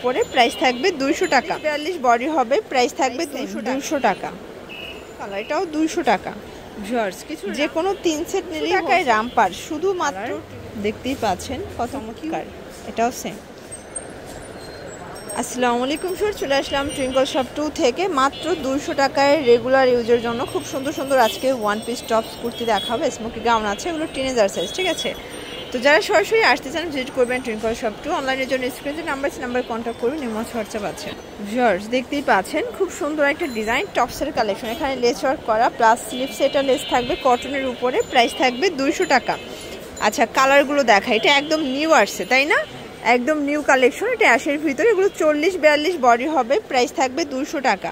উপরে, প্রাইস থাকবে 200 টাকা। 42 বডি হবে, প্রাইস থাকবে 200 টাকা। কালার এটাও 200 টাকা। ভিউয়ার্স কিছু যে কোনো 3 সেট নিলে টাকায় রামপার, শুধুমাত্র দেখতেই পাচ্ছেন কত চমৎকার। এটাও সেম। আসসালামু আলাইকুম স্যার, চলে আসলাম টুইঙ্কল শপ 2 থেকে। মাত্র 200 টাকায় রেগুলার ইউজের জন্য খুব সুন্দর সুন্দর আজকে ওয়ান পিস টপস কুর্তি দেখাবো। স্মোকি গাউন আছে, এগুলো টিনেজার সাইজ, ঠিক আছে। তো যারা সরাসরি আসতে চান ভিজিট করবেন টুইঙ্কল শপ 2। অনলাইনের জন্য স্ক্রিনে নাম্বার কন্ট্যাক্ট করুন, নিমজ হোয়াটসঅ্যাপ আছে। ভিউয়ার্স দেখতেই পাচ্ছেন খুব সুন্দর একটা ডিজাইন টপসের কালেকশন। এখানে লেস ওয়ার্ক করা প্লাস স্লিভসে এটা লেস থাকবে কটনের উপরে, প্রাইস থাকবে 200 টাকা। আচ্ছা কালারগুলো দেখা, এটা একদম নিউ আসছে তাই না, একদম নিউ কালেকশন। এটা অ্যাশের ভিতরে, এগুলো 40-42 বডি হবে, প্রাইস থাকবে 200 টাকা।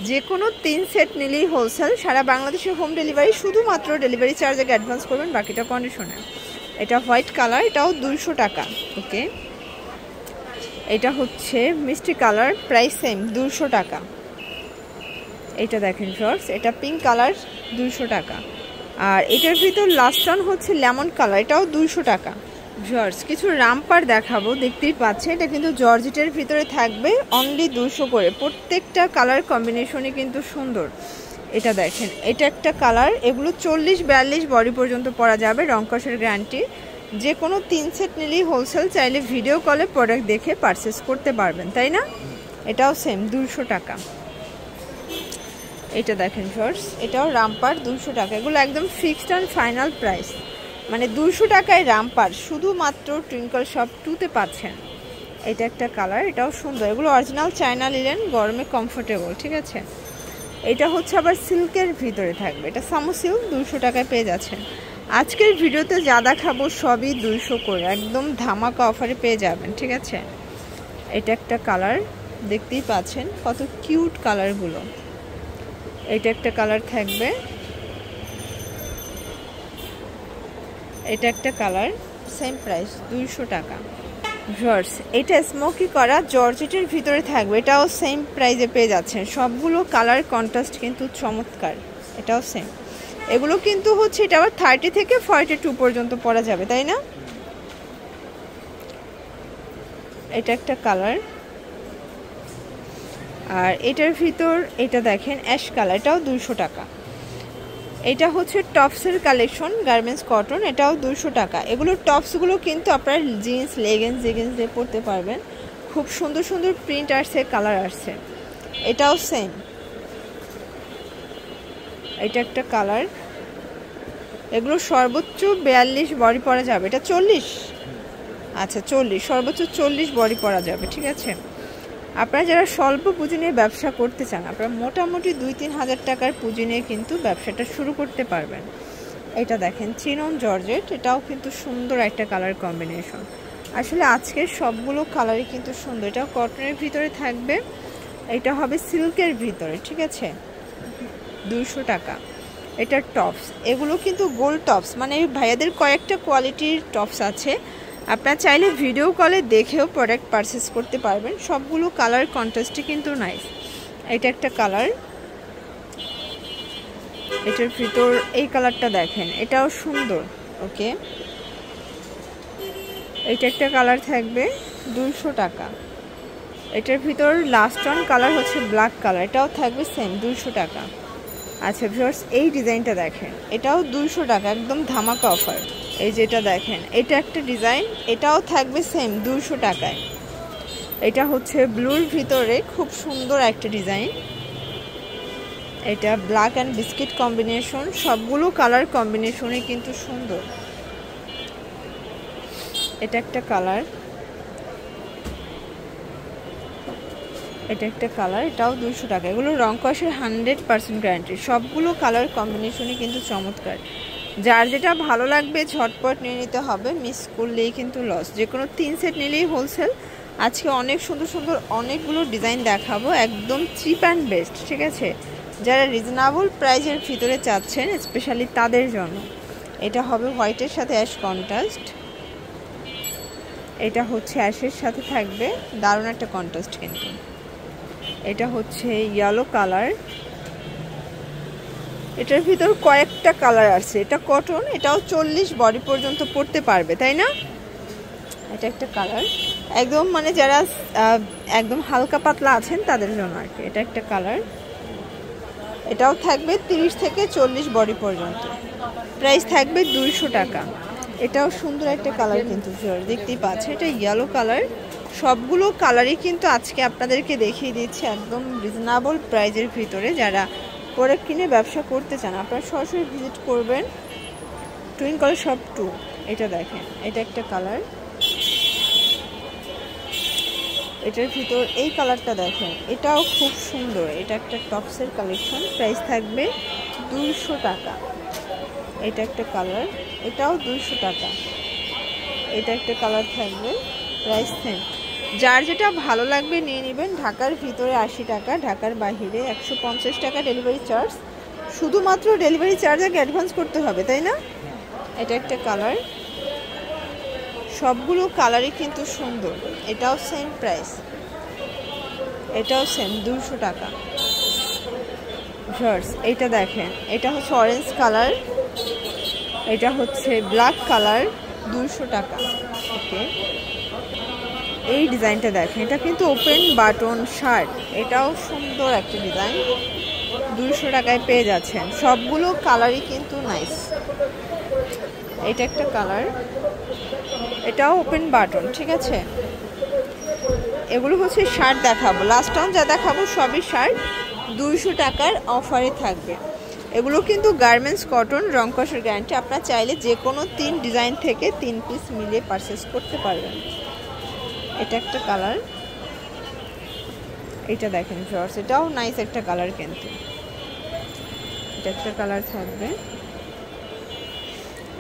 যে কোনো 3 সেট নিলেই হোলসেল, সারা বাংলাদেশে হোম ডেলিভারি। শুধুমাত্র ডেলিভারি চার্জ আগে অ্যাডভান্স করবেন, বাকিটা কন্ডিশনে। এটা হোয়াইট কালার, এটাও 200 টাকা। ওকে, এটা হচ্ছে মিষ্টি কালার, প্রাইস সেম 200 টাকা। এটা দেখেন শর্টস, এটা পিঙ্ক কালার 200 টাকা। আর এটার ভিতর লাস্ট ওয়ান হচ্ছে লেমন কালার, এটাও 200 টাকা। জর্জ কিছু রামপার দেখাবো, দেখতেই পাচ্ছেন। এটা কিন্তু জর্জেটের ভিতরে থাকবে, অনলি 200 করে। প্রত্যেকটা কালার কম্বিনেশনই কিন্তু সুন্দর। এটা দেখেন, এটা একটা কালার। এগুলো 40-42 বডি পর্যন্ত পরা যাবে, রংকসের গ্যারান্টি। যে কোনো 3 সেট নিলেই হোলসেল, চাইলে ভিডিও কলে প্রোডাক্ট দেখে পারচেস করতে পারবেন, তাই না। এটাও সেম 200 টাকা। এটা দেখেন শর্টস, এটাও রামপার 200 টাকা। এগুলো একদম ফিক্সড অ্যান্ড ফাইনাল প্রাইস, মানে 200 টাকায় রামপার শুধুমাত্র টুইঙ্কল শপ 2-তে পাচ্ছেন। এটা একটা কালার, এটাও সুন্দর। এগুলো অরিজিনাল চায়না লিলেন, গরমে কমফোর্টেবল, ঠিক আছে। এটা হচ্ছে আবার সিল্কের ভিতরে থাকবে, এটা সামু সিল্ক, 200 টাকায় পেয়ে যাচ্ছেন। আজকের ভিডিওতে যা দেখাবো সবই 200 করে, একদম ধামাকা অফারে পেয়ে যাবেন, ঠিক আছে। এটা একটা কালার, দেখতেই পাচ্ছেন কত কিউট কালারগুলো। এটা একটা কালার থাকবে, এটা একটা কালার, সেম প্রাইস 200 টাকা। জর্জ এটা স্মোকি করা জর্জেটের ভিতরে থাকবে, এটাও সেম প্রাইসে পেয়ে যাচ্ছেন। সবগুলো কালার কন্ট্রাস্ট কিন্তু চমৎকার, এটাও সেম। এগুলো কিন্তু হচ্ছে এটা আবার 30 থেকে 42 পর্যন্ত পরা যাবে, তাই না। এটা একটা কালার। আর এটার ভিতর এটা দেখেন অ্যাশ কালার, এটাও 200 টাকা। এটা হচ্ছে টপসের কালেকশন, গার্মেন্টস কটন, এটাও 200 টাকা। এগুলো টপসগুলো কিন্তু আপনারা জিন্স লেগিংস দিয়ে পরতে পারবেন। খুব সুন্দর সুন্দর প্রিন্ট আসছে, কালার আসছে। এটাও সেম, এটা একটা কালার। এগুলো সর্বোচ্চ 42 বডি পরা যাবে, এটা 40, আচ্ছা 40, সর্বোচ্চ 40 বডি পরা যাবে, ঠিক আছে। আপনারা যারা স্বল্প পুঁজি নিয়ে ব্যবসা করতে চান, আপনারা মোটামুটি 2-3 হাজার টাকার পুঁজি নিয়ে কিন্তু ব্যবসাটা শুরু করতে পারবেন। এটা দেখেন চিনন জর্জেট, এটাও কিন্তু সুন্দর একটা কালার কম্বিনেশন। আসলে আজকের সবগুলো কালারই কিন্তু সুন্দর। এটাও কটনের ভিতরে থাকবে, এটা হবে সিল্কের ভিতরে, ঠিক আছে, 200 টাকা। এটা টপস, এগুলো কিন্তু গোল্ড টপস, মানে ভাইয়াদের কয়েকটা কোয়ালিটির টপস আছে। আপনারা চাইলে ভিডিও কলে দেখেও প্রোডাক্ট পারচেস করতে পারবেন। সবগুলো কালার কন্ট্রাস্টই কিন্তু নাইস। এটা একটা কালার, এটার ভিতর এই কালারটা দেখেন, এটাও সুন্দর। ওকে, এটা একটা কালার থাকবে 200 টাকা। এটার ভিতর লাস্ট ওয়ান কালার হচ্ছে ব্ল্যাক কালার, এটাও থাকবে সেম 200 টাকা। আচ্ছা ভিউয়ার্স এই ডিজাইনটা দেখেন, এটাও 200 টাকা, একদম ধামাকা অফার। এই যেটা দেখেন, এটা একটা ডিজাইন, এটাও থাকবে সেম 200 টাকায়। এটা হচ্ছে ব্লুর ভিতরে খুব সুন্দর একটা ডিজাইন। এটা ব্ল্যাক অ্যান্ড বিস্কিট কম্বিনেশন, সবগুলো কালার কম্বিনেশনই কিন্তু সুন্দর। এটা একটা কালার, এটা একটা কালার, এটাও 200 টাকা। এগুলো রং কষের 100% গ্যারান্টি। সবগুলো কালার কম্বিনেশনই কিন্তু চমৎকার। যার যেটা ভালো লাগবে ঝটপট নিয়ে নিতে হবে, মিস করলেই কিন্তু লস। যে কোনো 3 সেট নিলেই হোলসেল। আজকে অনেক সুন্দর সুন্দর অনেকগুলো ডিজাইন দেখাবো, একদম চিপ অ্যান্ড বেস্ট, ঠিক আছে। যারা রিজনেবল প্রাইসের ভিতরে চাচ্ছেন স্পেশালি তাদের জন্য। এটা হবে হোয়াইটের সাথে অ্যাশ কন্ট্রাস্ট, এটা হচ্ছে অ্যাশের সাথে থাকবে, দারুণ একটা কন্ট্রাস্ট কিন্তু। এটা হচ্ছে ইয়েলো কালার, এটার ভিতর কয়েকটা কালার আছে। এটা কটন, এটাও 40 বডি পর্যন্ত পরতে পারবে, তাই না। এটা একটা কালার, একদম মানে যারা একদম হালকা পাতলা আছেন তাদের জন্য আর কি। এটা একটা কালার, এটাও থাকবে 30 থেকে 40 বডি পর্যন্ত। প্রাইস থাকবে 200 টাকা। এটাও সুন্দর একটা কালার কিন্তু দেখতেই পাচ্ছেন, এটা ইয়েলো কালার। সবগুলো কালারই কিন্তু আজকে আপনাদেরকে দেখিয়ে দিচ্ছি একদম রিজনেবল প্রাইজের ভিতরে। যারা প্রোডাক্ট কিনে ব্যবসা করতে চান আপনারা সরাসরি ভিজিট করবেন টুইঙ্কল শপ 2। এটা দেখেন, এটা একটা কালার, এটার ভিতর এই কালারটা দেখেন, এটাও খুব সুন্দর। এটা একটা টপসের কালেকশন, প্রাইস থাকবে 200 টাকা। এটা একটা কালার, এটাও 200 টাকা। এটা একটা কালার থাকবে, প্রাইস সেম। যার যেটা ভালো লাগবে নিয়ে নেবেন। ঢাকার ভিতরে 80 টাকা, ঢাকার বাইরে 150 টাকা ডেলিভারি চার্জ। শুধুমাত্র ডেলিভারি চার্জ আগে অ্যাডভান্স করতে হবে, তাই না? এটা একটা কালার, সবগুলো কালারই কিন্তু সুন্দর। এটাও সেম প্রাইস, এটাও সেম 200 টাকা। ভিউয়ার্স এটা দেখেন, এটা হচ্ছে অরেঞ্জ কালার, এটা হচ্ছে ব্ল্যাক কালার, 200 টাকা। ওকে, এই ডিজাইনটা দেখেন, এটা কিন্তু ওপেন বাটন শার্ট, এটাও সুন্দর একটা ডিজাইন, 200 টাকায় পেয়ে যাচ্ছেন। সবগুলো কালারই কিন্তু নাইস। এটা একটা কালার, এটাও ওপেন বাটন, ঠিক আছে। এগুলো হচ্ছে শার্ট দেখাবো, লাস্ট টাইম যা দেখাবো সবই শার্ট, 200 টাকার অফারে থাকবে। এগুলো কিন্তু গার্মেন্টস কটন, রং কষের গ্যারান্টি। আপনারা চাইলে যে কোনো 3 ডিজাইন থেকে 3 পিস মিলিয়ে পারচেস করতে পারবেন। এটা একটা কালার, এটা দেখেন ভিউয়ার্স, এটাও নাইস একটা কালার কিন্তু। এটা একটা কালার থাকবে,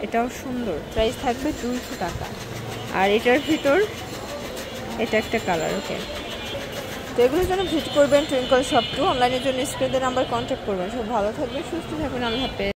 এটাও সুন্দর, প্রাইস থাকবে 200 টাকা। আর এটার ভিতর এটা একটা কালার। ওকে, তো এগুলোর জন্য ভিজিট করবেন টুইঙ্কল শপ 2। অনলাইনের জন্য স্ক্রিনের নাম্বার কন্ট্যাক্ট করবেন। সব ভালো থাকবেন, সুস্থ থাকবেন, আল্লাহ হাফেজ।